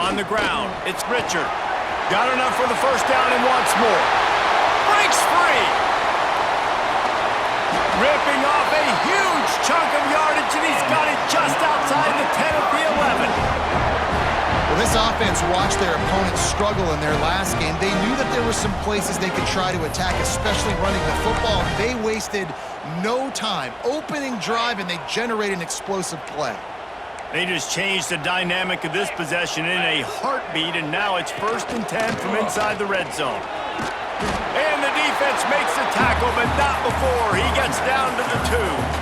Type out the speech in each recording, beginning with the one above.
On the ground, it's Richard. Got enough for the first down and wants more. Breaks free. Ripping off a huge chunk of yardage, and he's got it just outside the 10 of the 11. Well, this offense watched their opponents struggle in their last game. They knew that there were some places they could try to attack, especially running the football, and they wasted no time. Opening drive, and they generated an explosive play. They just changed the dynamic of this possession in a heartbeat, and now it's 1st and 10 from inside the red zone. And the defense makes the tackle, but not before he gets down to the 2.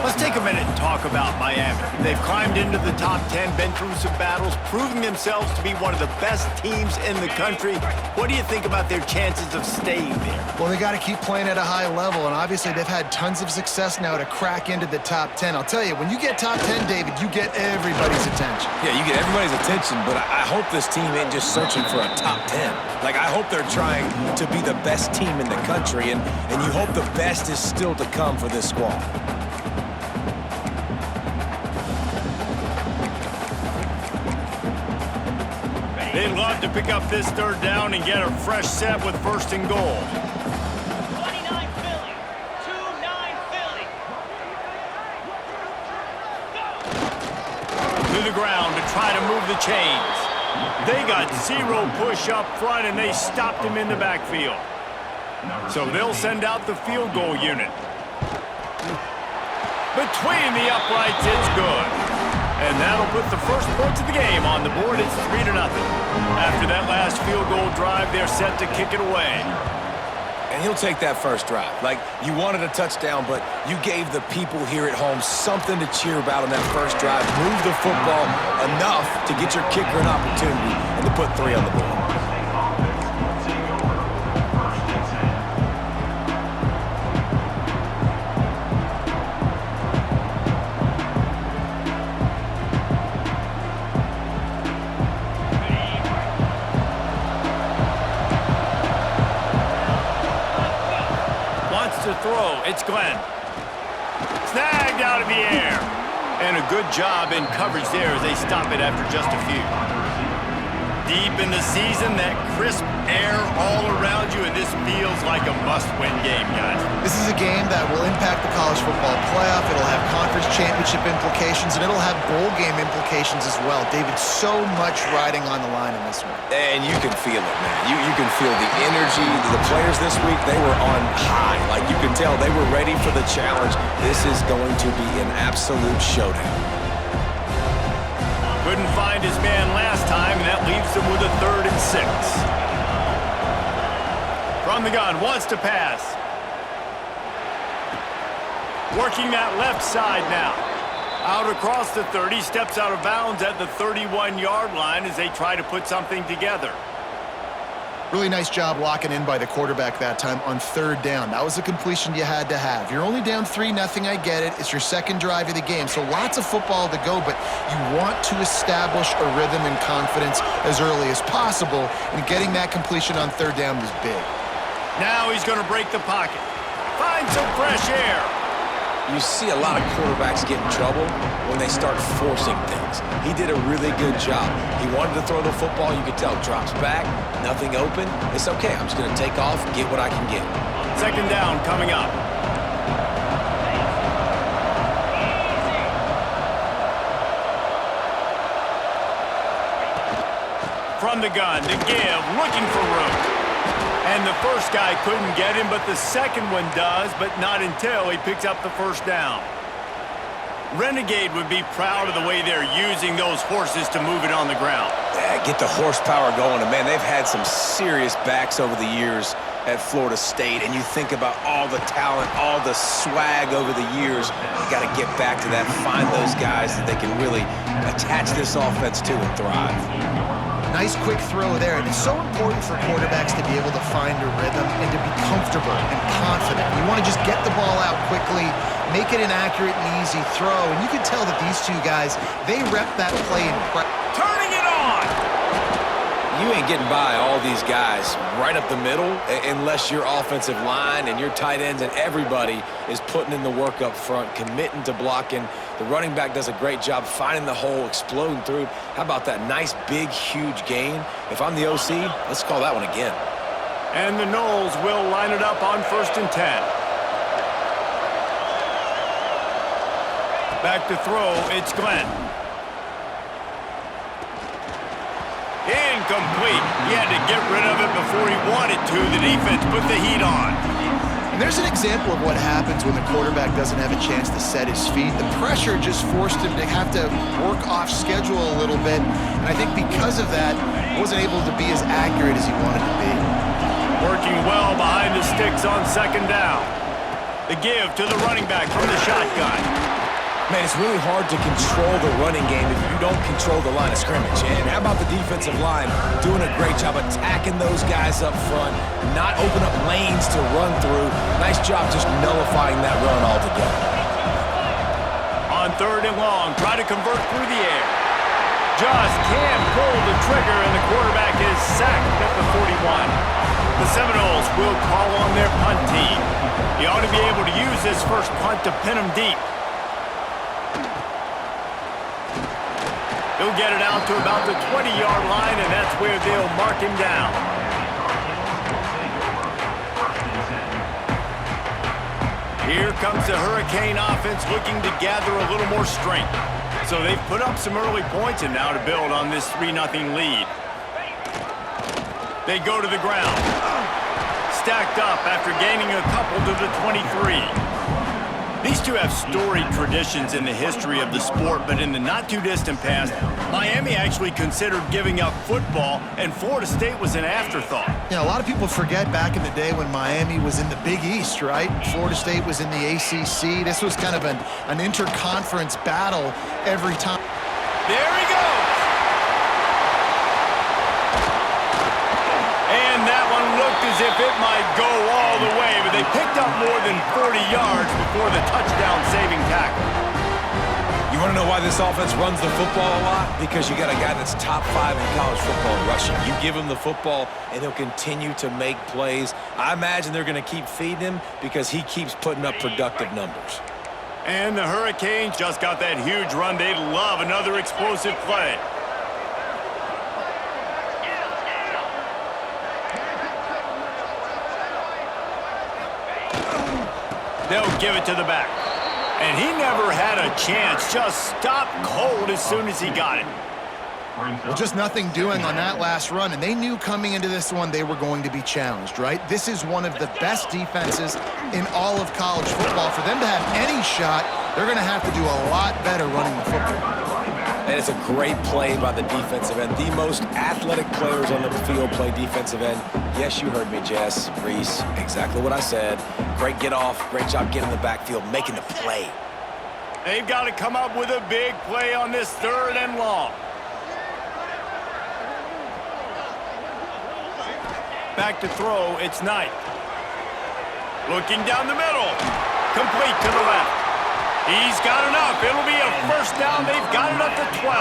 Let's take a minute and talk about Miami. They've climbed into the top 10, been through some battles, proving themselves to be one of the best teams in the country. What do you think about their chances of staying there? Well, they got to keep playing at a high level, and obviously they've had tons of success now to crack into the top 10. I'll tell you, when you get top 10, David, you get everybody's attention. Yeah, you get everybody's attention, but I hope this team ain't just searching for a top 10. Like, I hope they're trying to be the best team in the country, and you hope the best is still to come for this squad. They'd love to pick up this 3rd down and get a fresh set with 1st and goal. 29 Philly. 2-9 Philly. To the ground to try to move the chains. They got 0 push up front, and they stopped him in the backfield. So they'll send out the field goal unit. Between the uprights, it's good. And that'll put the first points of the game on the board. It's 3-0. After that last field goal drive, they're set to kick it away. And he'll take that first drive. Like, you wanted a touchdown, but you gave the people here at home something to cheer about on that first drive. Move the football enough to get your kicker an opportunity and to put 3 on the board. To throw, it's Glenn. Snagged out of the air. And a good job in coverage there as they stop it after just a few. Deep in the season, that crisp air all around you, and this feels like a must-win game, guys. This is a game that will impact the college football playoff. It'll have conference championship implications, and it'll have bowl game implications as well. David, so much riding on the line in this one. And you can feel it, man. You can feel the energy. The players this week, they were on high. Like, you can tell they were ready for the challenge. This is going to be an absolute showdown. Couldn't find his man last time, and that leaves him with a 3rd and 6. From the gun, wants to pass. Working that left side now. Out across the 30, steps out of bounds at the 31-yard line as they try to put something together. Really nice job locking in by the quarterback that time on 3rd down. That was a completion you had to have. You're only down 3-0, I get it. It's your 2nd drive of the game, so lots of football to go, but you want to establish a rhythm and confidence as early as possible, and getting that completion on 3rd down was big. Now he's going to break the pocket. Find some fresh air. You see a lot of quarterbacks get in trouble when they start forcing things. He did a really good job. He wanted to throw the football. You could tell drops back, nothing open. It's okay. I'm just going to take off, get what I can get. 2nd down coming up. From the gun to give, looking for room. And the first guy couldn't get him, but the second one does, but not until he picks up the 1st down. Renegade would be proud of the way they're using those horses to move it on the ground. Yeah, get the horsepower going. And, man, they've had some serious backs over the years at Florida State, and you think about all the talent, all the swag over the years. You got to get back to that, find those guys that they can really attach this offense to and thrive. Nice quick throw there, and it's so important for quarterbacks to be able to find a rhythm and to be comfortable and confident. You want to just get the ball out quickly, make it an accurate and easy throw. And you can tell that these two guys, they rep that play in practice. Turning it on! You ain't getting by all these guys right up the middle unless your offensive line and your tight ends and everybody is putting in the work up front, committing to blocking. The running back does a great job finding the hole, exploding through. How about that nice, big, huge gain? If I'm the OC, let's call that one again. And the Noles will line it up on 1st and 10. Back to throw, it's Glenn. Incomplete. He had to get rid of it before he wanted to. The defense put the heat on. And there's an example of what happens when the quarterback doesn't have a chance to set his feet. The pressure just forced him to have to work off schedule a little bit. And I think because of that, he wasn't able to be as accurate as he wanted to be. Working well behind the sticks on 2nd down. The give to the running back from the shotgun. Man, it's really hard to control the running game if you don't control the line of scrimmage. And how about the defensive line doing a great job attacking those guys up front, not open up lanes to run through. Nice job just nullifying that run altogether. On 3rd and long, try to convert through the air. Just can't pull the trigger, and the quarterback is sacked at the 41. The Seminoles will call on their punt team. He ought to be able to use this first punt to pin him deep. He'll get it out to about the 20-yard line, and that's where they'll mark him down. Here comes the Hurricane offense looking to gather a little more strength. So they've put up some early points and now to build on this 3-0 lead. They go to the ground. Stacked up after gaining a couple to the 23. These two have storied traditions in the history of the sport, but in the not-too-distant past, Miami actually considered giving up football, and Florida State was an afterthought. You know, a lot of people forget back in the day when Miami was in the Big East, right? Florida State was in the ACC. This was kind of an interconference battle every time. There he goes! And that one looked as if it might go all the way, but they picked up more than 40 yards before the touchdown-saving tackle. You want to know why this offense runs the football a lot? Because you got a guy that's top 5 in college football rushing. You give him the football, and he'll continue to make plays. I imagine they're going to keep feeding him because he keeps putting up productive numbers. And the Hurricanes just got that huge run. They'd love another explosive play. They'll give it to the back. And he never had a chance. Just stopped cold as soon as he got it. Well, just nothing doing on that last run, and they knew coming into this one they were going to be challenged, right? This is one of the best defenses in all of college football. For them to have any shot, they're going to have to do a lot better running the football. And it's a great play by the defensive end. The most athletic players on the field play defensive end. Yes, you heard me, Jess, Reese, exactly what I said. Great get off, great job getting in the backfield, making the play. They've got to come up with a big play on this 3rd and long. Back to throw, it's Knight. Looking down the middle. Complete to the left. He's got enough. It'll be a first down. They've got it up to 12.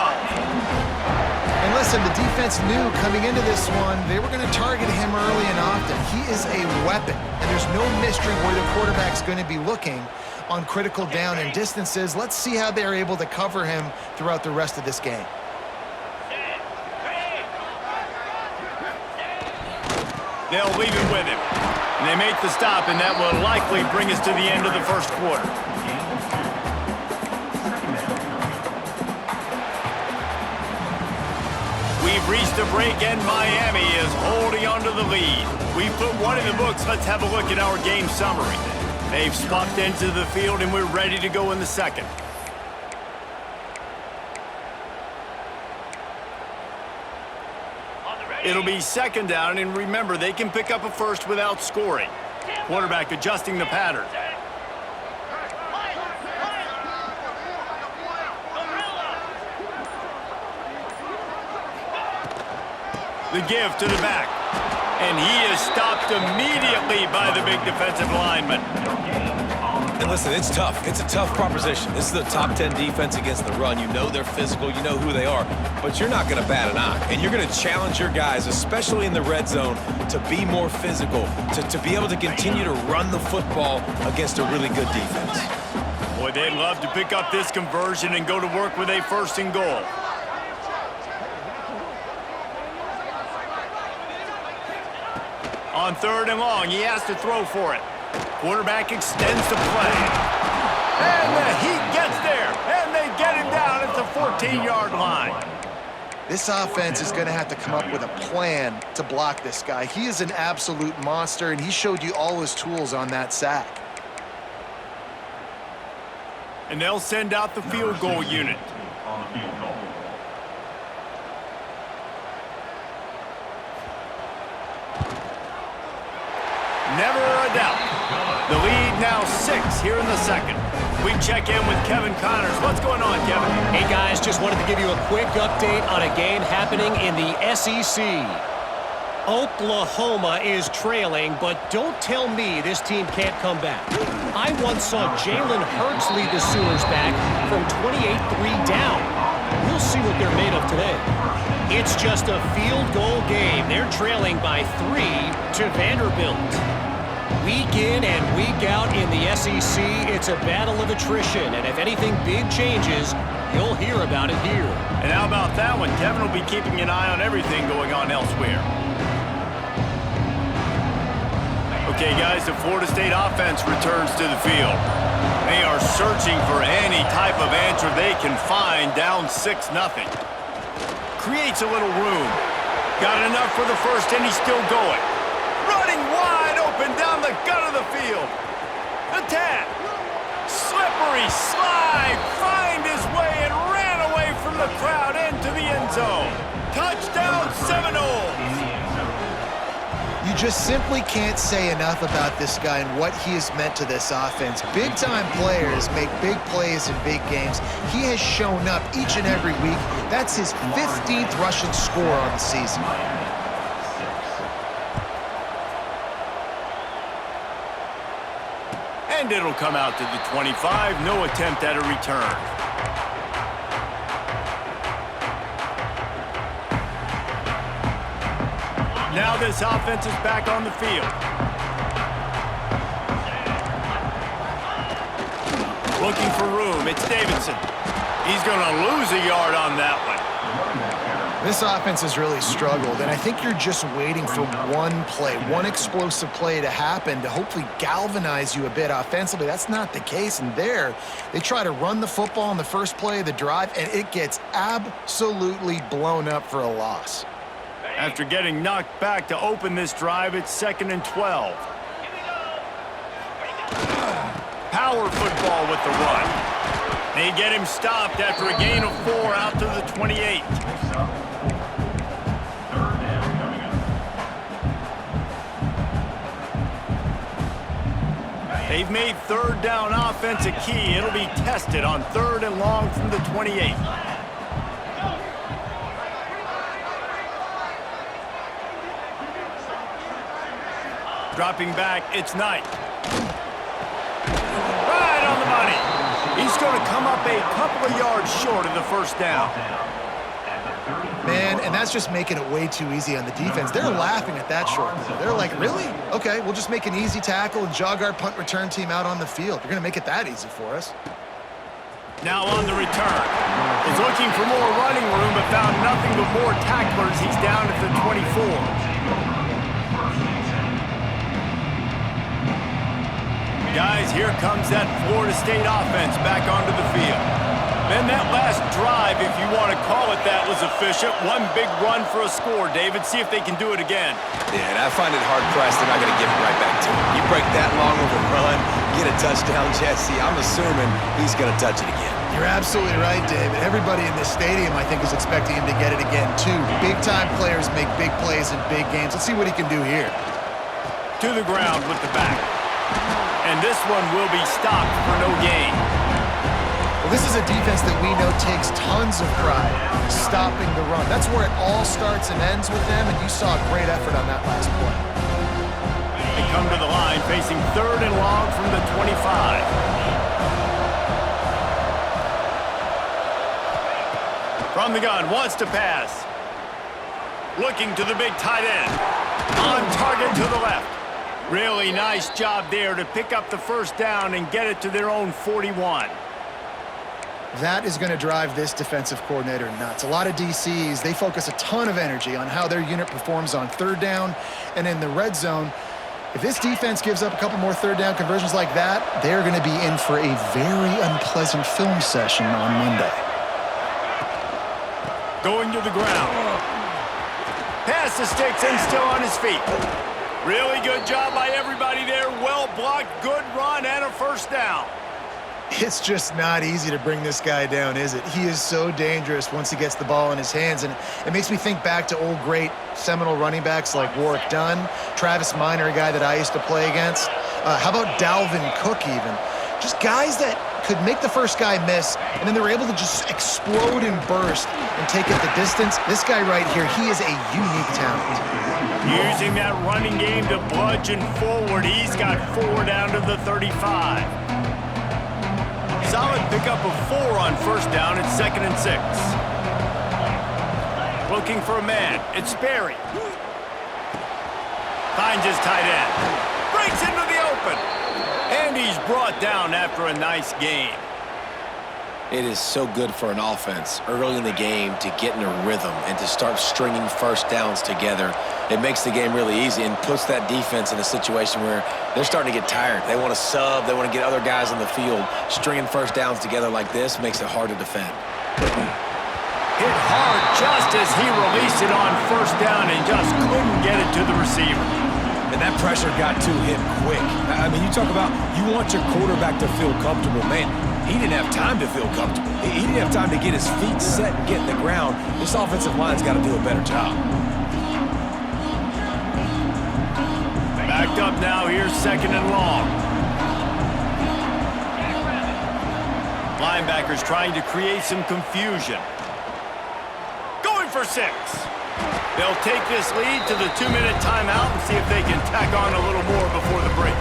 And listen, the defense knew coming into this one they were going to target him early and often. He is a weapon, and there's no mystery where the quarterback's going to be looking on critical down and distances. Let's see how they're able to cover him throughout the rest of this game. They'll leave him with him. And they make the stop, and that will likely bring us to the end of the first quarter. We've reached a break, and Miami is holding on to the lead. We've put one in the books. Let's have a look at our game summary. They've swapped into the field, and we're ready to go in the second. It'll be 2nd down, and remember, they can pick up a first without scoring. Quarterback adjusting the pattern. The give to the back. And he is stopped immediately by the big defensive lineman. And listen, it's tough. It's a tough proposition. This is the top 10 defense against the run. You know they're physical. You know who they are. But you're not going to bat an eye. And you're going to challenge your guys, especially in the red zone, to be more physical, to be able to continue to run the football against a really good defense. Boy, they'd love to pick up this conversion and go to work with a first and goal. On 3rd and long, he has to throw for it. Quarterback extends the play. And the Heat gets there, and they get him down at the 14-yard line. This offense is going to have to come up with a plan to block this guy. He is an absolute monster, and he showed you all his tools on that sack. And they'll send out the field goal unit. Never a doubt. The lead now 6 here in the second. We check in with Kevin Connors. What's going on, Kevin? Hey, guys, just wanted to give you a quick update on a game happening in the SEC. Oklahoma is trailing, but don't tell me this team can't come back. I once saw Jalen Hurts lead the Sooners back from 28-3 down. We'll see what they're made of today. It's just a field goal game. They're trailing by 3 to Vanderbilt. Week in and week out in the SEC, it's a battle of attrition, and if anything big changes, you'll hear about it here. And how about that one? Kevin will be keeping an eye on everything going on elsewhere. Okay, guys, the Florida State offense returns to the field. They are searching for any type of answer they can find, down 6-0. Creates a little room. Got enough for the first, and he's still going. Running wide open down the gut of the field. The tap. Slippery slide. Find his way and ran away from the crowd into the end zone. Touchdown Seminoles. You just simply can't say enough about this guy and what he has meant to this offense. Big-time players make big plays in big games. He has shown up each and every week. That's his 15th rushing score on the season. And it'll come out to the 25. No attempt at a return. Now this offense is back on the field. Looking for room. It's Davidson. He's going to lose a yard on that one. This offense has really struggled, and I think you're just waiting for one play, one explosive play to happen to hopefully galvanize you a bit offensively. That's not the case, and there, they try to run the football on the first play of the drive, and it gets absolutely blown up for a loss. After getting knocked back to open this drive, it's 2nd and 12. Power football with the run. They get him stopped after a gain of 4 out to the 28. They've made 3rd down offense a key. It'll be tested on 3rd and long from the 28. Dropping back, it's Knight. Right on the money. He's going to come up a couple of yards short of the first down. Man, and that's just making it way too easy on the defense. They're laughing at that short. They're like, really? Okay, we'll just make an easy tackle and jog our punt return team out on the field. You're going to make it that easy for us. Now on the return. Was looking for more running room, but found nothing but more tacklers. He's down at the 24. Guys, here comes that Florida State offense back onto the field. Man, that last drive, if you want to call it that, was efficient. One big run for a score. David, see if they can do it again. Yeah, and I find it hard-pressed they're not going to give it right back to him. You break that long of a run, get a touchdown, Jesse, I'm assuming he's going to touch it again. You're absolutely right, David. Everybody in this stadium, I think, is expecting him to get it again, too. Big-time players make big plays in big games. Let's see what he can do here. To the ground with the back. And this one will be stopped for no gain. Well, this is a defense that we know takes tons of pride stopping the run. That's where it all starts and ends with them, and you saw a great effort on that last play. And come to the line, facing 3rd and long from the 25. From the gun, wants to pass. Looking to the big tight end. On target to the left. Really nice job there to pick up the first down and get it to their own 41. That is going to drive this defensive coordinator nuts. A lot of DCs, they focus a ton of energy on how their unit performs on 3rd down and in the red zone. If this defense gives up a couple more 3rd down conversions like that, they're going to be in for a very unpleasant film session on Monday. Going to the ground. Pass the sticks and still on his feet. Really good job by everybody there. Well blocked, good run, and a first down. It's just not easy to bring this guy down, is it? He is so dangerous once he gets the ball in his hands, and it makes me think back to old great seminal running backs like Warwick Dunn, Travis Minor, a guy that I used to play against. How about Dalvin Cook even? Just guys that could make the first guy miss, and then they were able to just explode and burst and take it the distance. This guy right here, he is a unique talent. Using that running game to bludgeon forward, he's got 4 down to the 35. Solid pickup of 4 on first down. It's 2nd and 6. Looking for a man. It's Sperry. Finds his tight end. Breaks into the open. And he's brought down after a nice gain. It is so good for an offense early in the game to get in a rhythm and to start stringing first downs together. It makes the game really easy and puts that defense in a situation where they're starting to get tired. They want to sub. They want to get other guys on the field. Stringing first downs together like this makes it hard to defend. Hit hard just as he released it on first down and just couldn't get it to the receiver. And that pressure got to him quick. I mean, you talk about you want your quarterback to feel comfortable. Man, he didn't have time to feel comfortable. He didn't have time to get his feet set and get in the ground. This offensive line's got to do a better job. Backed up now, here's 2nd and long. Linebackers trying to create some confusion. Going for 6. They'll take this lead to the 2-minute timeout and see if they can tack on a little more before the break.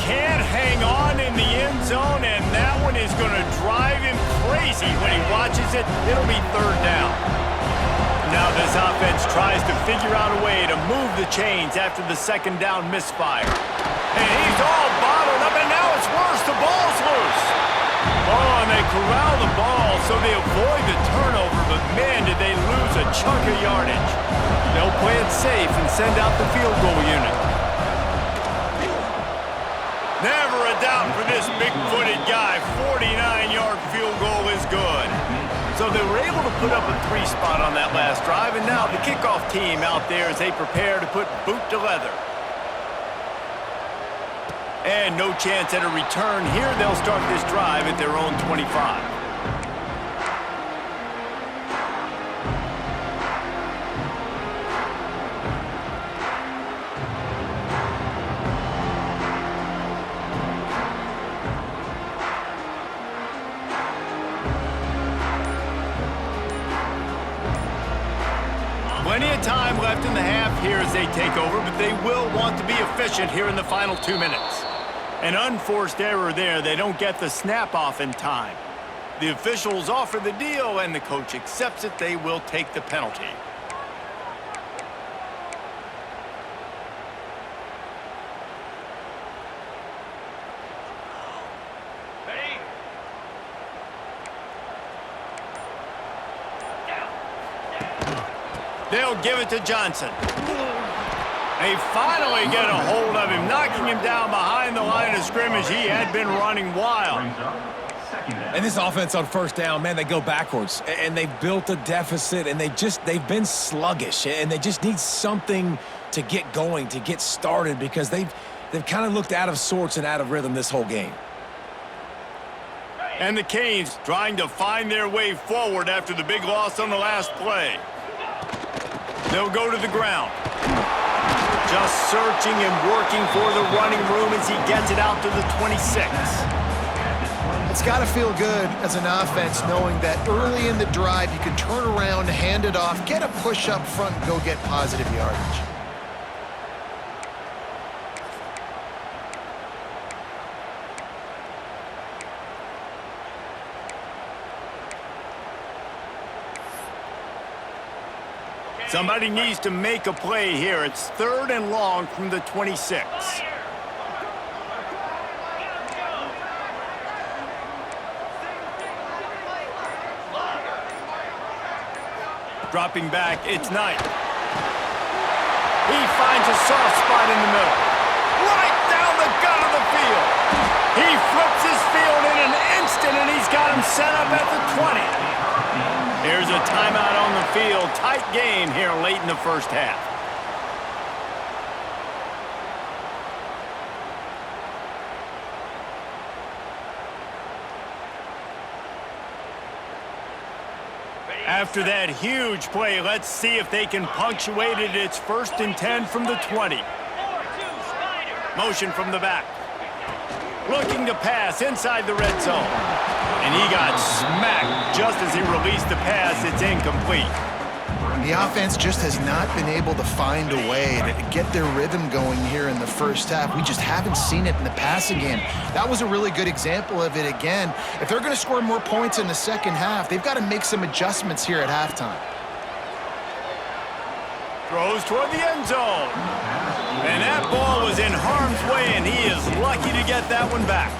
Can't hang on in the end zone, and that one is going to drive him crazy when he watches it. It'll be 3rd down. Now this offense tries to figure out a way to move the chains after the 2nd down misfire. And he's all bottled up, and now it's worse. The ball's loose. Oh, and they corral the ball so they avoid the turnover, but man, did they lose a chunk of yardage. They'll play it safe and send out the field goal unit. Never a doubt for this big-footed guy. 49-yard field goal is good. So they were able to put up a 3-spot on that last drive, and now the kickoff team out there as they prepare to put boot to leather. And no chance at a return here. They'll start this drive at their own 25. Plenty of time left in the half here as they take over, but they will want to be efficient here in the final 2 minutes. An unforced error there. They don't get the snap off in time. The officials offer the deal, and the coach accepts it. They will take the penalty. They'll give it to Johnson. They finally get a hold of him, knocking him down behind the line of scrimmage. He had been running wild. And this offense on first down, man, they go backwards. And they've built a deficit, and they've been sluggish. And they just need something to get going, to get started, because they've kind of looked out of sorts and out of rhythm this whole game. And the Canes trying to find their way forward after the big loss on the last play. They'll go to the ground. Just searching and working for the running room as he gets it out to the 26. It's got to feel good as an offense knowing that early in the drive you can turn around, hand it off, get a push up front, and go get positive yardage. Somebody needs to make a play here. It's 3rd and long from the 26. Dropping back, it's Knight. He finds a soft spot in the middle. Right down the gut of the field. He flips his field in an instant, and he's got him set up at the 20. Here's a timeout on the field. Tight game here late in the first half. After that huge play, let's see if they can punctuate it. It's 1st and 10 from the 20. Motion from the back. Looking to pass inside the red zone. And he got smacked just as he released the pass. It's incomplete. The offense just has not been able to find a way to get their rhythm going here in the first half. We just haven't seen it in the passing game. That was a really good example of it again. If they're going to score more points in the second half, they've got to make some adjustments here at halftime. Throws toward the end zone. And that ball was in harm's way, and he is lucky to get that one back.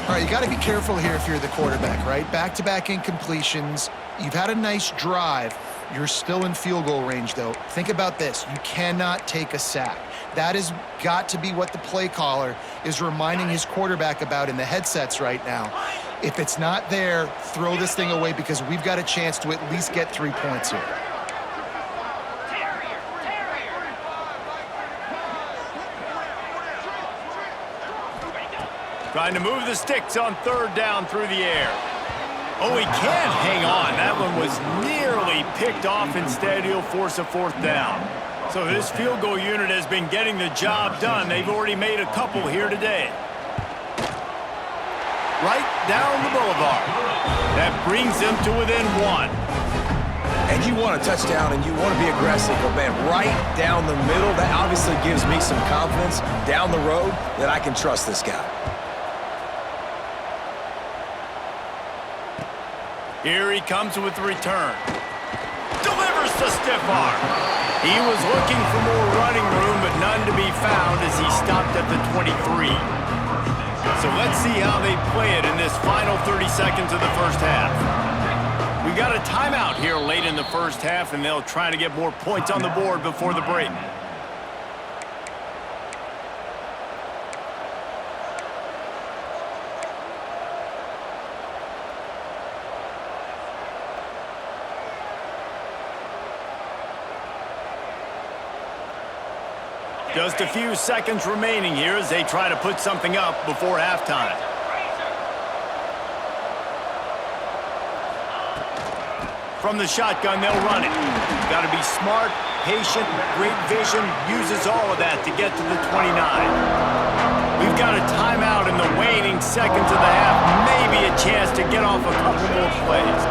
All right, you got to be careful here if you're the quarterback, right? Back-to-back incompletions. You've had a nice drive. You're still in field goal range, though. Think about this. You cannot take a sack. That has got to be what the play caller is reminding his quarterback about in the headsets right now. If it's not there, throw this thing away because we've got a chance to at least get 3 points here. Trying to move the sticks on 3rd down through the air. Oh, he can't hang on. That one was nearly picked off. Instead, he'll force a 4th down. So this field goal unit has been getting the job done. They've already made a couple here today. Right down the boulevard. That brings them to within 1. And you want a touchdown and you want to be aggressive, but man, right down the middle, that obviously gives me some confidence down the road that I can trust this guy. Here he comes with the return. Delivers the stiff arm. He was looking for more running room, but none to be found as he stopped at the 23. So let's see how they play it in this final 30 seconds of the first half. We got a timeout here late in the first half, and they'll try to get more points on the board before the break. Just a few seconds remaining here as they try to put something up before halftime. From the shotgun, they'll run it. Got to be smart, patient, great vision, uses all of that to get to the 29. We've got a timeout in the waning seconds of the half, maybe a chance to get off a couple more plays.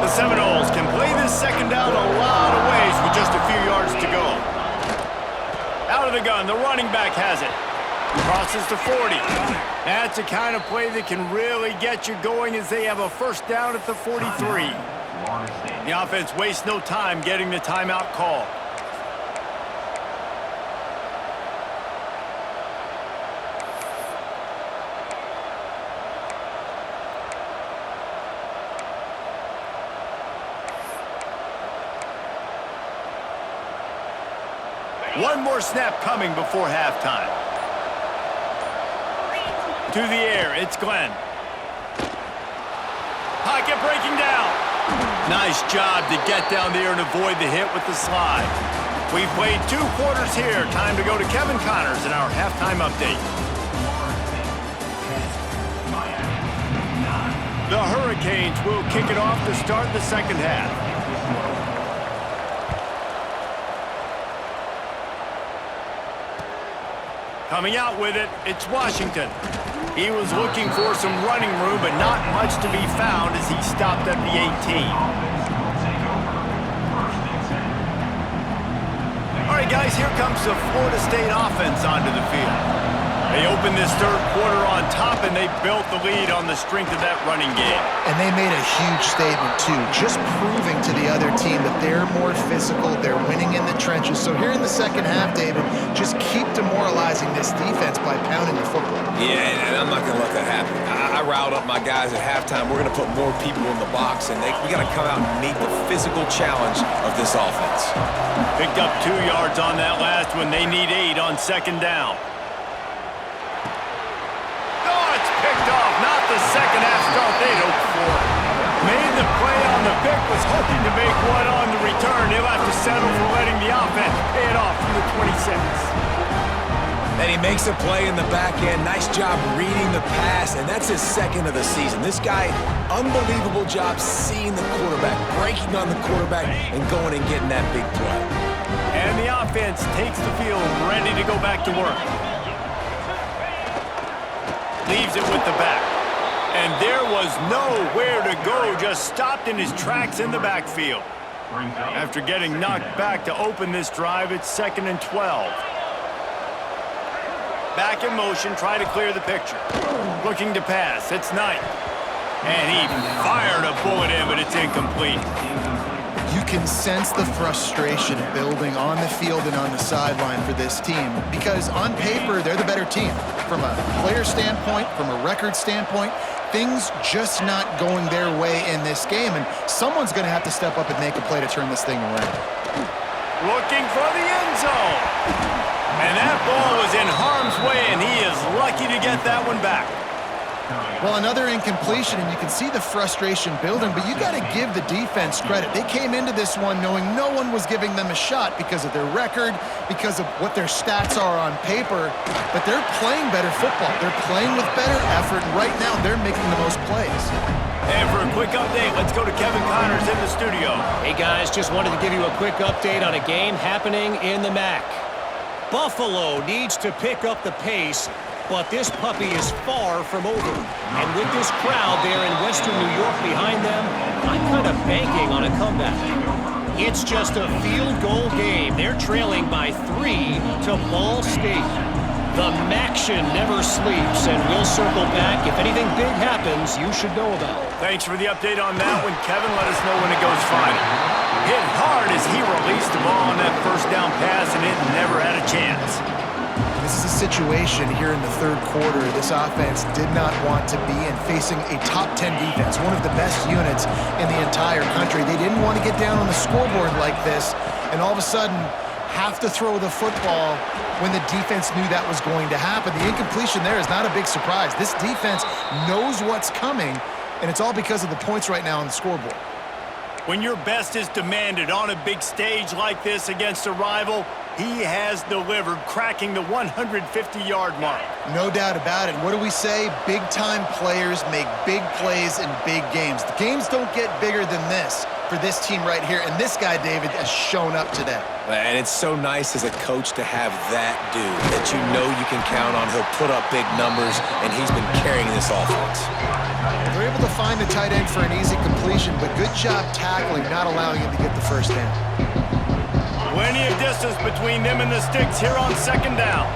The Seminoles can play this second down a lot of ways with just a few yards to go. Out of the gun, the running back has it. Crosses to 40. That's the kind of play that can really get you going as they have a 1st down at the 43. The offense wastes no time getting the timeout call. One more snap coming before halftime. To the air, it's Glenn. Pocket breaking down. Nice job to get down there and avoid the hit with the slide. We've played 2 quarters here. Time to go to Kevin Connors in our halftime update. The Hurricanes will kick it off to start the second half. Coming out with it, it's Washington. He was looking for some running room, but not much to be found as he stopped at the 18. All right, guys, here comes the Florida State offense onto the field. They opened this third quarter on top, and they built the lead on the strength of that running game. And they made a huge statement, too, just proving to the other team that they're more physical, they're winning in the trenches. So here in the second half, David, just keep demoralizing this defense by pounding the football. Yeah, and I'm not going to let that happen. I riled up my guys at halftime. We're going to put more people in the box, and we got to come out and meet the physical challenge of this offense. Picked up 2 yards on that last one. They need 8 on second down. Not the second half start they'd hoped for. Made the play on the pick, was hoping to make one on the return. He'll have to settle for letting the offense pay it off from the 26. And he makes a play in the back end. Nice job reading the pass, and that's his second of the season. This guy, unbelievable job seeing the quarterback, breaking on the quarterback, and going and getting that big play. And the offense takes the field, ready to go back to work. Leaves it with the back. And there was nowhere to go, just stopped in his tracks in the backfield. After getting knocked back to open this drive, it's 2nd and 12. Back in motion, try to clear the picture. Looking to pass, it's Knight. And he fired a bullet in, but it's incomplete. You can sense the frustration building on the field and on the sideline for this team because on paper, they're the better team. From a player standpoint, from a record standpoint, things just not going their way in this game, and someone's going to have to step up and make a play to turn this thing around. Looking for the end zone. And that ball was in harm's way, and he is lucky to get that one back. Well, another incompletion, and you can see the frustration building, but you got to give the defense credit. They came into this one knowing no one was giving them a shot because of their record, because of what their stats are on paper, but they're playing better football. They're playing with better effort, and right now they're making the most plays. And for a quick update, let's go to Kevin Connors in the studio. Hey, guys, just wanted to give you a quick update on a game happening in the MAC. Buffalo needs to pick up the pace, but this puppy is far from over. And with this crowd there in Western New York behind them, I'm kind of banking on a comeback. It's just a field goal game. They're trailing by 3 to Ball State. The Maction never sleeps, and we'll circle back. If anything big happens, you should know about it. Thanks for the update on that one, Kevin. Let us know when it goes final. Hit hard as he released the ball on that first down pass, and it never had a chance. This is a situation here in the third quarter this offense did not want to be in, facing a top 10 defense, one of the best units in the entire country. They didn't want to get down on the scoreboard like this, and all of a sudden have to throw the football when the defense knew that was going to happen. The incompletion there is not a big surprise. This defense knows what's coming, and it's all because of the points right now on the scoreboard. When your best is demanded on a big stage like this against a rival, he has delivered, cracking the 150-yard mark. No doubt about it. What do we say? Big-time players make big plays in big games. The games don't get bigger than this for this team right here, and this guy, David, has shown up today. And it's so nice as a coach to have that dude that you know you can count on. He'll put up big numbers, and he's been carrying this offense. They're able to find the tight end for an easy completion, but good job tackling, not allowing him to get the first down. Plenty of distance between them and the sticks here on second down.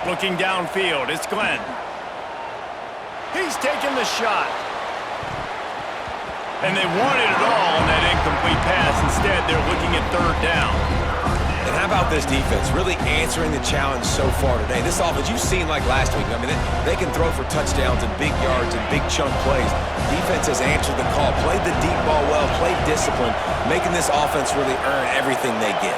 Looking downfield, it's Glenn. He's taking the shot. And they wanted it all on that incomplete pass. Instead, they're looking at third down. And how about this defense really answering the challenge so far today? This offense, you've seen like last week. I mean, they can throw for touchdowns and big yards and big chunk plays. Defense has answered the call, played the deep ball well, played discipline, making this offense really earn everything they get.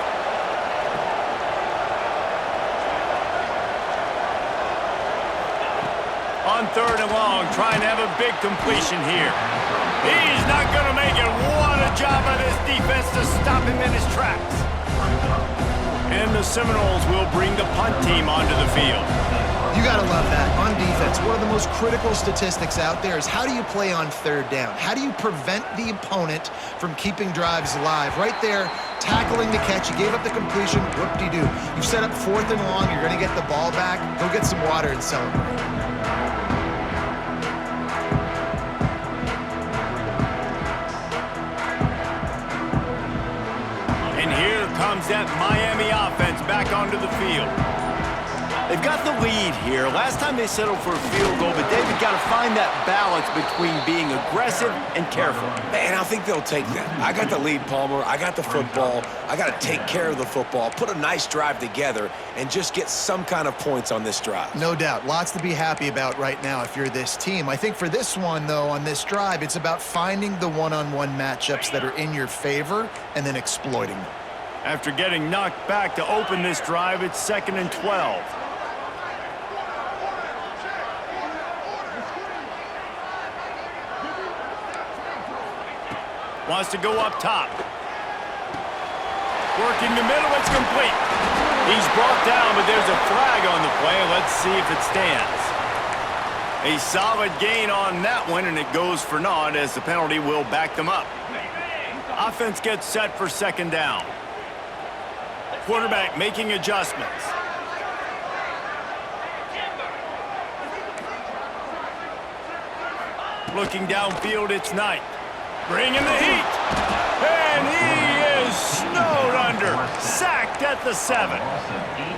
On third and long, trying to have a big completion here. He's not going to make it. What a job by this defense to stop him in his tracks. And the Seminoles will bring the punt team onto the field. You got to love that. On defense, one of the most critical statistics out there is how do you play on third down? How do you prevent the opponent from keeping drives alive? Right there, tackling the catch. You gave up the completion. Whoop-de-doo. You've set up fourth and long. You're going to get the ball back. Go get some water and celebrate. Comes that Miami offense back on onto the field. They've got the lead here. Last time they settled for a field goal, but David got to find that balance between being aggressive and careful. Man, I think they'll take that. I got the lead, Palmer. I got the football. I got to take care of the football, put a nice drive together, and just get some kind of points on this drive. No doubt. Lots to be happy about right now if you're this team. I think for this one, though, on this drive, it's about finding the one-on-one matchups that are in your favor and then exploiting them. After getting knocked back to open this drive, it's 2nd and 12. Wants to go up top. Working the middle, it's complete. He's brought down, but there's a flag on the play. Let's see if it stands. A solid gain on that one, and it goes for naught as the penalty will back them up. Offense gets set for 2nd down. Quarterback making adjustments. Looking downfield, it's Knight. Bringing the heat. And he is snowed under. Sacked at the 7.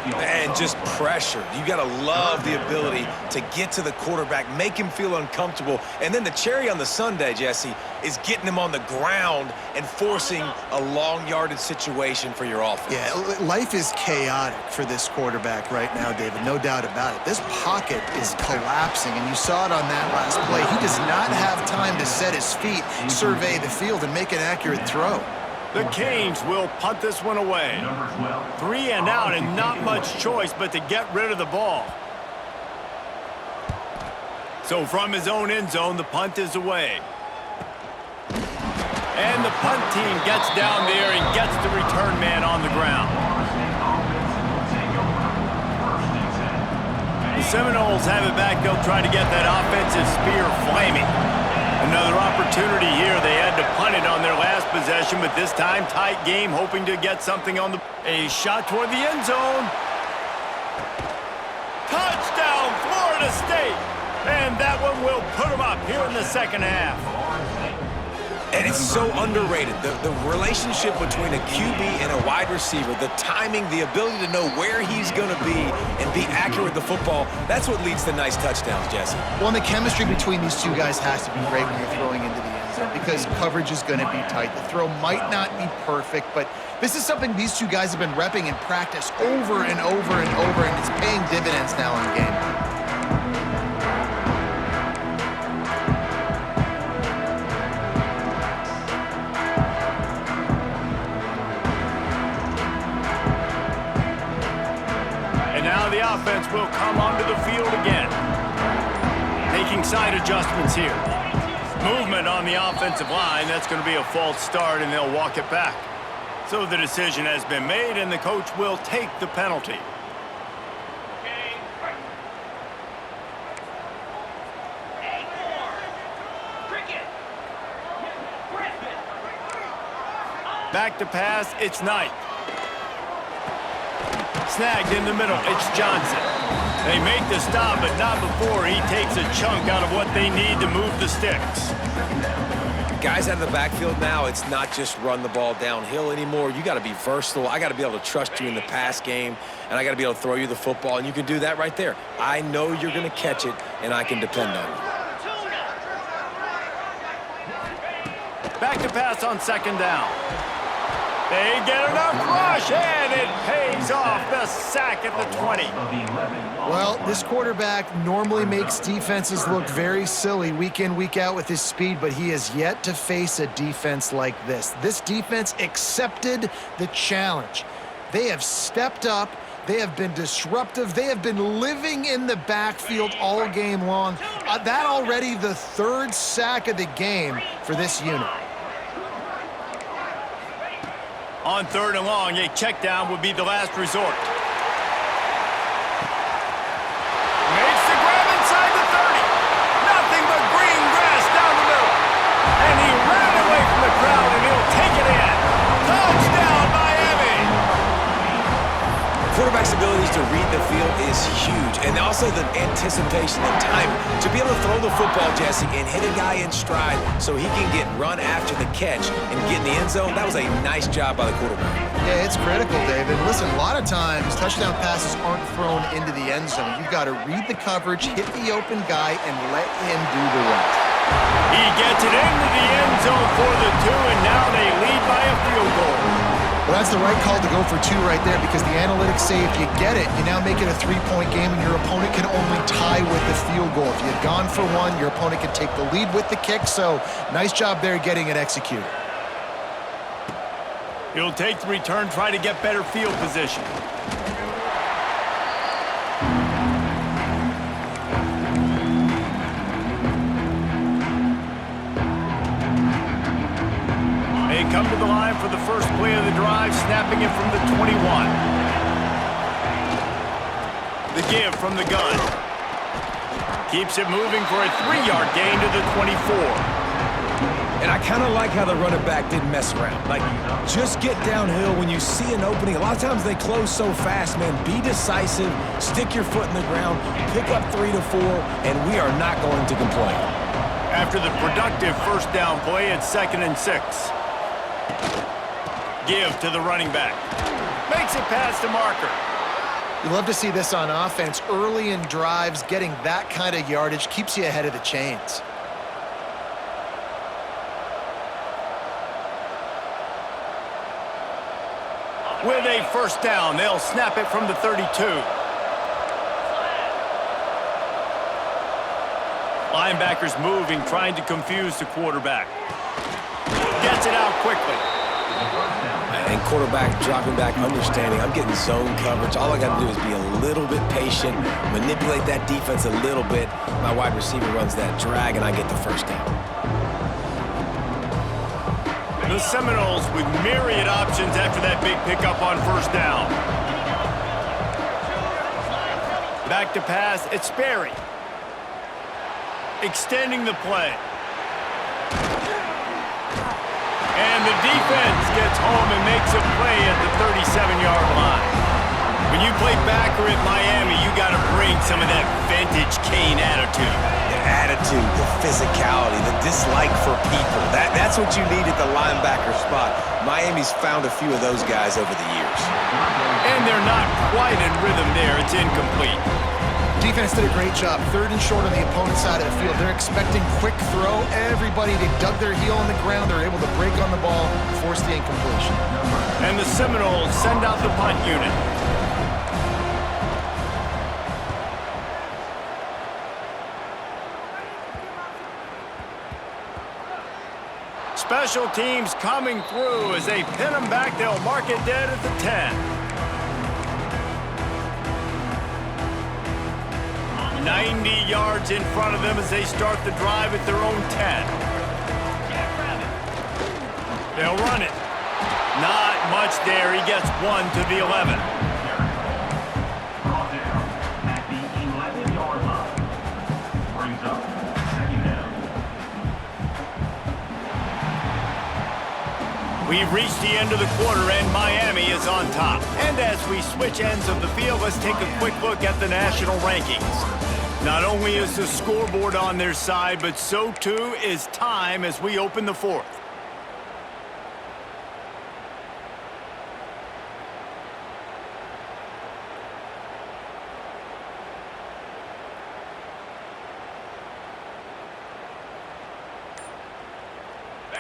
Man, just pressure. You got to love the ability to get to the quarterback, make him feel uncomfortable. And then the cherry on the sundae, Jesse, is getting him on the ground and forcing a long yardage situation for your offense. Yeah, life is chaotic for this quarterback right now, David. No doubt about it. This pocket is collapsing, and you saw it on that last play. He does not have time to set his feet, survey the field, and make an accurate throw. The Canes will punt this one away. 3 and out, and not much choice but to get rid of the ball. So from his own end zone, the punt is away. And the punt team gets down there and gets the return man on the ground. The Seminoles have it back. They'll try to get that offensive spear flaming. Another opportunity here. They had to punt it on their last possession, but this time tight game, hoping to get something on the... A shot toward the end zone. Touchdown, Florida State! And that one will put them up here in the 2nd half. And it's so underrated. The relationship between a QB and a wide receiver, the timing, the ability to know where he's going to be and be accurate with the football, that's what leads to nice touchdowns, Jesse. Well, and the chemistry between these two guys has to be great when you're throwing into the end zone because coverage is going to be tight. The throw might not be perfect, but this is something these two guys have been repping in practice over and over and over, and it's paying dividends now in game. The offense will come onto the field again. Making side adjustments here. Movement on the offensive line. That's going to be a false start, and they'll walk it back. So the decision has been made, and the coach will take the penalty. Back to pass, it's Knight. Snagged in the middle, it's Johnson. They make the stop, but not before he takes a chunk out of what they need to move the sticks. Guys out of the backfield now, it's not just run the ball downhill anymore. You got to be versatile. I got to be able to trust you in the pass game, and I got to be able to throw you the football, and you can do that right there. I know you're going to catch it, and I can depend on you. Back to pass on 2nd down. They get enough rush, and it pays off. The sack at the 20. Well, this quarterback normally makes defenses look very silly week in, week out with his speed, but he has yet to face a defense like this. This defense accepted the challenge. They have stepped up. They have been disruptive. They have been living in the backfield all game long. That already the 3rd sack of the game for this unit. On 3rd and long, a check down would be the last resort. Makes the grab inside the 30. Nothing but green grass down the middle. And he ran away from the crowd, and he'll take it in. Touchdown, Miami! Quarterback's abilities to read the field is huge. And also the anticipation and timing. To be able to throw the football, Jesse, and hit a guy in stride so he can get run after the catch and get in the end zone, that was a nice job by the quarterback. Yeah, it's critical, David. Listen, a lot of times touchdown passes aren't thrown into the end zone. You've got to read the coverage, hit the open guy, and let him do the rest. He gets it into the end zone for the 2, and now they lead by a field goal. Well, that's the right call to go for 2 right there because the analytics say if you get it, you now make it a 3-point game and your opponent can only tie with the field goal. If you had gone for 1, your opponent can take the lead with the kick, so nice job there getting it executed. He'll take the return, try to get better field position. They come to the line for the first play of the drive, snapping it from the 21. The give from the gun. Keeps it moving for a 3-yard gain to the 24. And I kind of like how the running back didn't mess around. Like, just get downhill when you see an opening. A lot of times they close so fast, man. Be decisive, stick your foot in the ground, pick up 3 to 4, and we are not going to complain. After the productive first down play, it's 2nd and 6. Give to the running back. Makes it past the marker. You love to see this on offense. Early in drives, getting that kind of yardage keeps you ahead of the chains. With a first down, they'll snap it from the 32. Linebackers moving, trying to confuse the quarterback. Gets it out quickly. And quarterback dropping back, understanding I'm getting zone coverage. All I got to do is be a little bit patient, manipulate that defense a little bit. My wide receiver runs that drag, and I get the first down. The Seminoles with myriad options after that big pickup on first down. Back to pass, it's Sperry. Extending the play. And the defense gets home and makes a play at the 37-yard line. When you play backer at Miami, you got to bring some of that vintage Kane attitude. The attitude, the physicality, the dislike for people. That's what you need at the linebacker spot. Miami's found a few of those guys over the years. And they're not quite in rhythm there. It's incomplete. Defense did a great job. 3rd and short on the opponent's side of the field. They're expecting quick throw. Everybody, they dug their heel on the ground. They're able to break on the ball, force the incompletion. And the Seminoles send out the punt unit. Special teams coming through as they pin them back. They'll mark it dead at the 10. 90 yards in front of them as they start the drive at their own 10. They'll run it. Not much there. He gets 1 to the 11. We've reached the end of the quarter, and Miami is on top. And as we switch ends of the field, let's take a quick look at the national rankings. Not only is the scoreboard on their side, but so too is time as we open the 4th.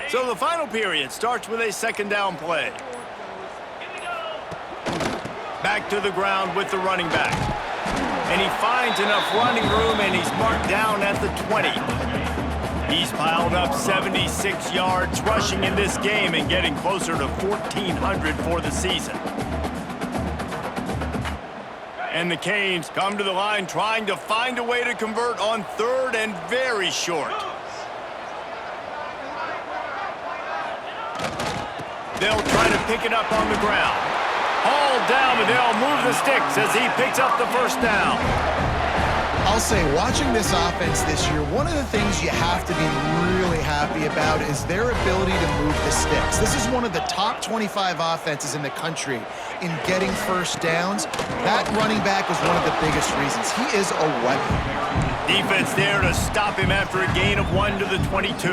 So the final period starts with a 2nd down play. Back to the ground with the running back. And he finds enough running room, and he's marked down at the 20. He's piled up 76 yards rushing in this game and getting closer to 1,400 for the season. And the Canes come to the line trying to find a way to convert on 3rd and very short. They'll try to pick it up on the ground. Hauled down, but they'll move the sticks as he picks up the first down. I'll say, watching this offense this year, one of the things you have to be really happy happy about is their ability to move the sticks. This is one of the top 25 offenses in the country in getting first downs. That running back was one of the biggest reasons. He is a weapon. Defense there to stop him after a gain of 1 to the 22.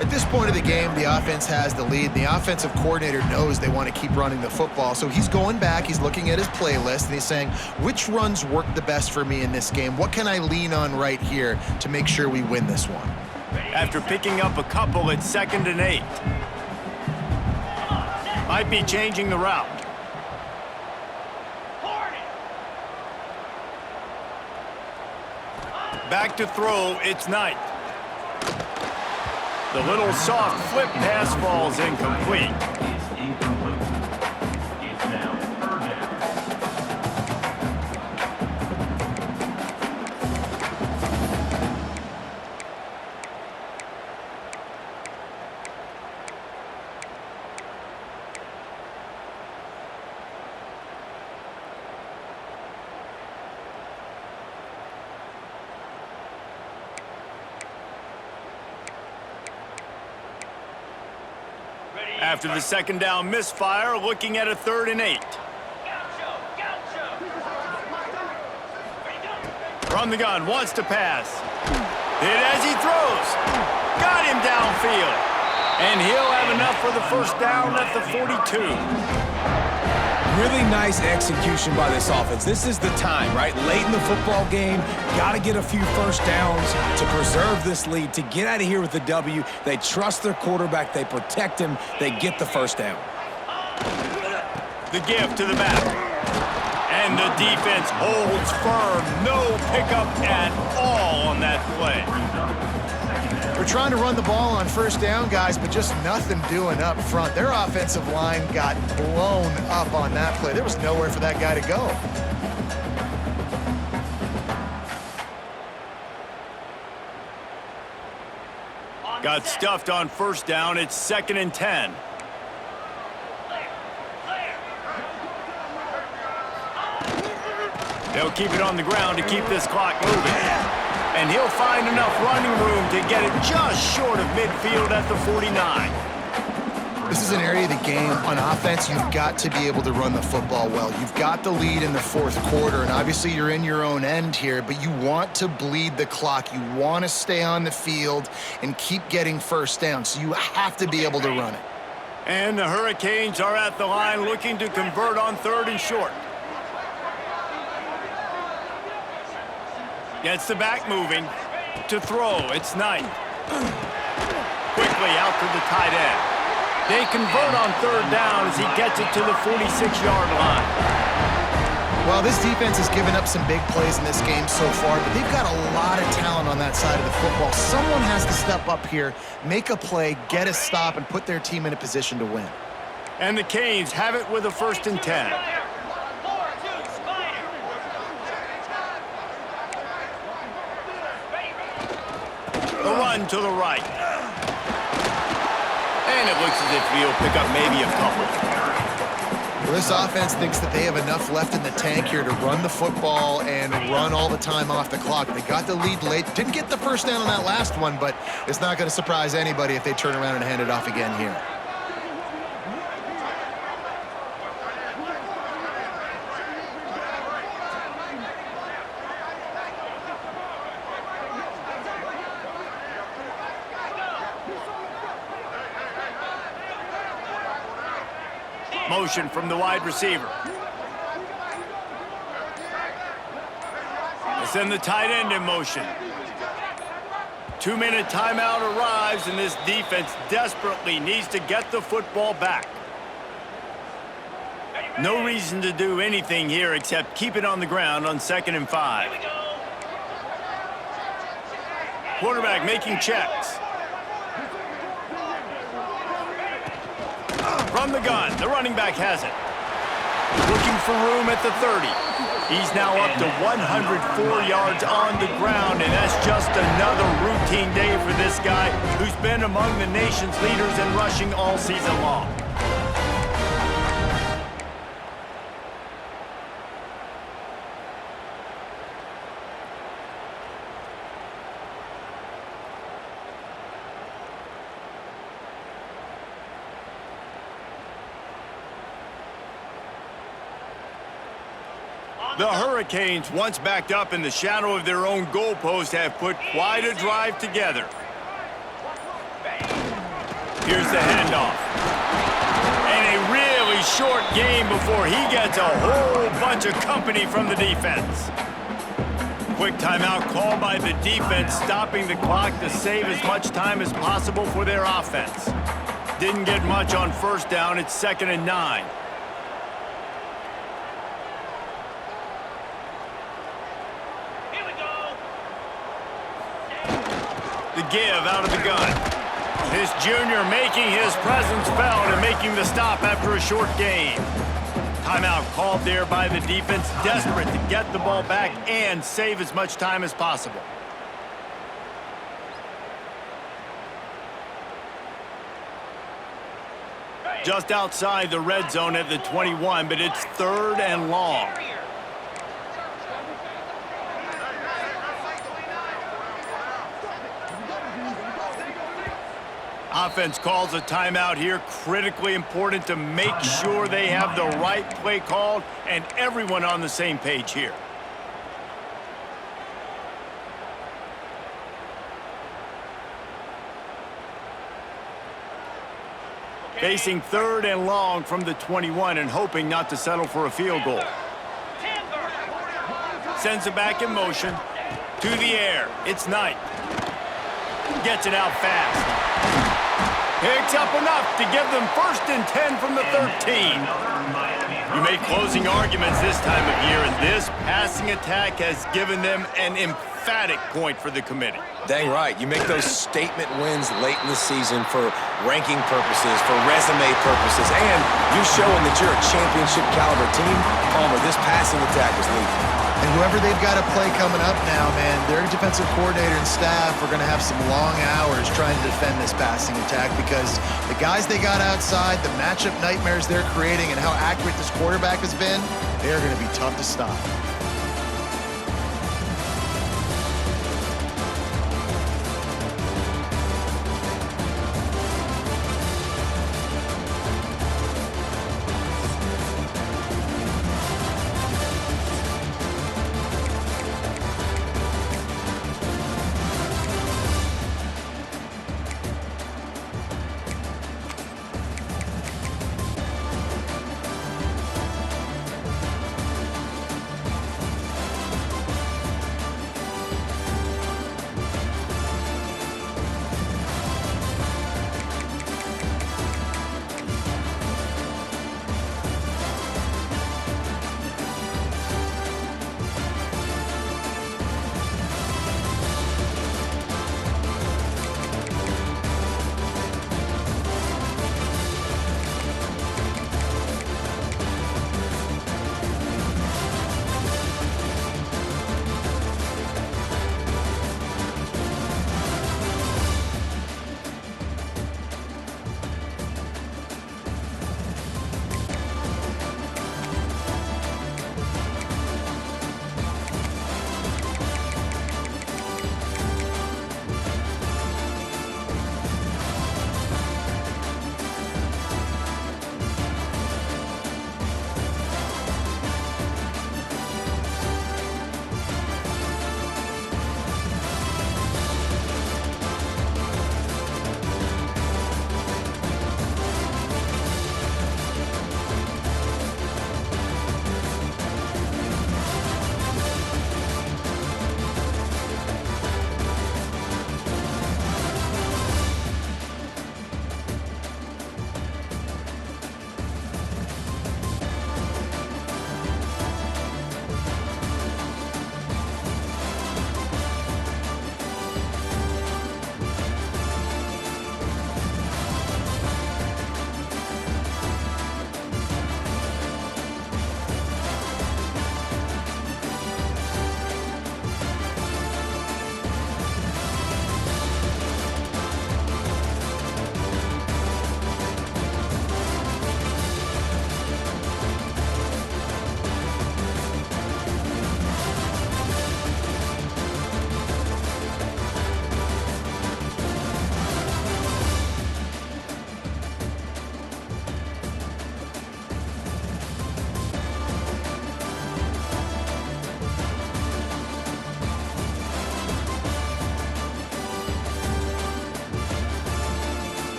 At this point of the game, the offense has the lead. The offensive coordinator knows they want to keep running the football. So he's going back, he's looking at his playlist, and he's saying, which runs work the best for me in this game? What can I lean on right here to make sure we win this one? After picking up a couple, it's 2nd and 8. Might be changing the route. Back to throw, it's Knight. The little soft flip pass falls incomplete. After the 2nd down misfire, looking at a 3rd and 8. From the gun, wants to pass. Hit as he throws. Got him downfield. And he'll have enough for the first down at the 42. Really nice execution by this offense. This is the time, right? Late in the football game, got to get a few first downs to preserve this lead, to get out of here with the W. They trust their quarterback. They protect him. They get the first down. The give to the back. And the defense holds firm. No pickup at all on that play. We're trying to run the ball on first down, guys, but just nothing doing up front. Their offensive line got blown up on that play. There was nowhere for that guy to go. Got stuffed on first down. It's 2nd and 10. They'll keep it on the ground to keep this clock moving. And he'll find enough running room to get it just short of midfield at the 49. This is an area of the game. On offense, you've got to be able to run the football well. You've got the lead in the 4th quarter, and obviously you're in your own end here, but you want to bleed the clock. You want to stay on the field and keep getting first down, so you have to be able to run it. And the Hurricanes are at the line looking to convert on 3rd and short. Gets the back moving. To throw, it's Knight. Quickly out to the tight end. They convert on 3rd down as he gets it to the 46-yard line. Well, this defense has given up some big plays in this game so far, but they've got a lot of talent on that side of the football. Someone has to step up here, make a play, get a stop, and put their team in a position to win. And the Canes have it with a 1st and 10. The run to the right. And it looks as if he'll pick up maybe a couple. Well, this offense thinks that they have enough left in the tank here to run the football and run all the time off the clock. They got the lead late. Didn't get the first down on that last one, but it's not going to surprise anybody if they turn around and hand it off again here. Motion from the wide receiver. They send the tight end in motion. 2-minute timeout arrives, and this defense desperately needs to get the football back. No reason to do anything here except keep it on the ground on 2nd and 5. Quarterback making checks. From the gun, the running back has it. Looking for room at the 30. He's now up to 104 yards on the ground, and that's just another routine day for this guy who's been among the nation's leaders in rushing all season long. The Hurricanes, once backed up in the shadow of their own goalpost, have put quite a drive together. Here's the handoff. And a really short game before he gets a whole bunch of company from the defense. Quick timeout called by the defense, stopping the clock to save as much time as possible for their offense. Didn't get much on first down. It's 2nd and 9. Here we go. The give out of the gun. This junior making his presence felt and making the stop after a short gain. Timeout called there by the defense, desperate to get the ball back and save as much time as possible. Just outside the red zone at the 21, but it's 3rd and long. Offense calls a timeout here. Critically important to make sure they have the right play called and everyone on the same page here. Facing 3rd and long from the 21 and hoping not to settle for a field goal. Sends it back in motion. To the air. It's Knight. Gets it out fast. Picks up enough to give them 1st and 10 from the 13. You made closing arguments this time of year, and this passing attack has given them an emphatic point for the committee. Dang right. You make those statement wins late in the season for ranking purposes, for resume purposes, and you're showing that you're a championship caliber team. Palmer, this passing attack is lethal. And whoever they've got to play coming up now, man, their defensive coordinator and staff are going to have some long hours trying to defend this passing attack because the guys they got outside, the matchup nightmares they're creating, and how accurate this quarterback has been, they're going to be tough to stop.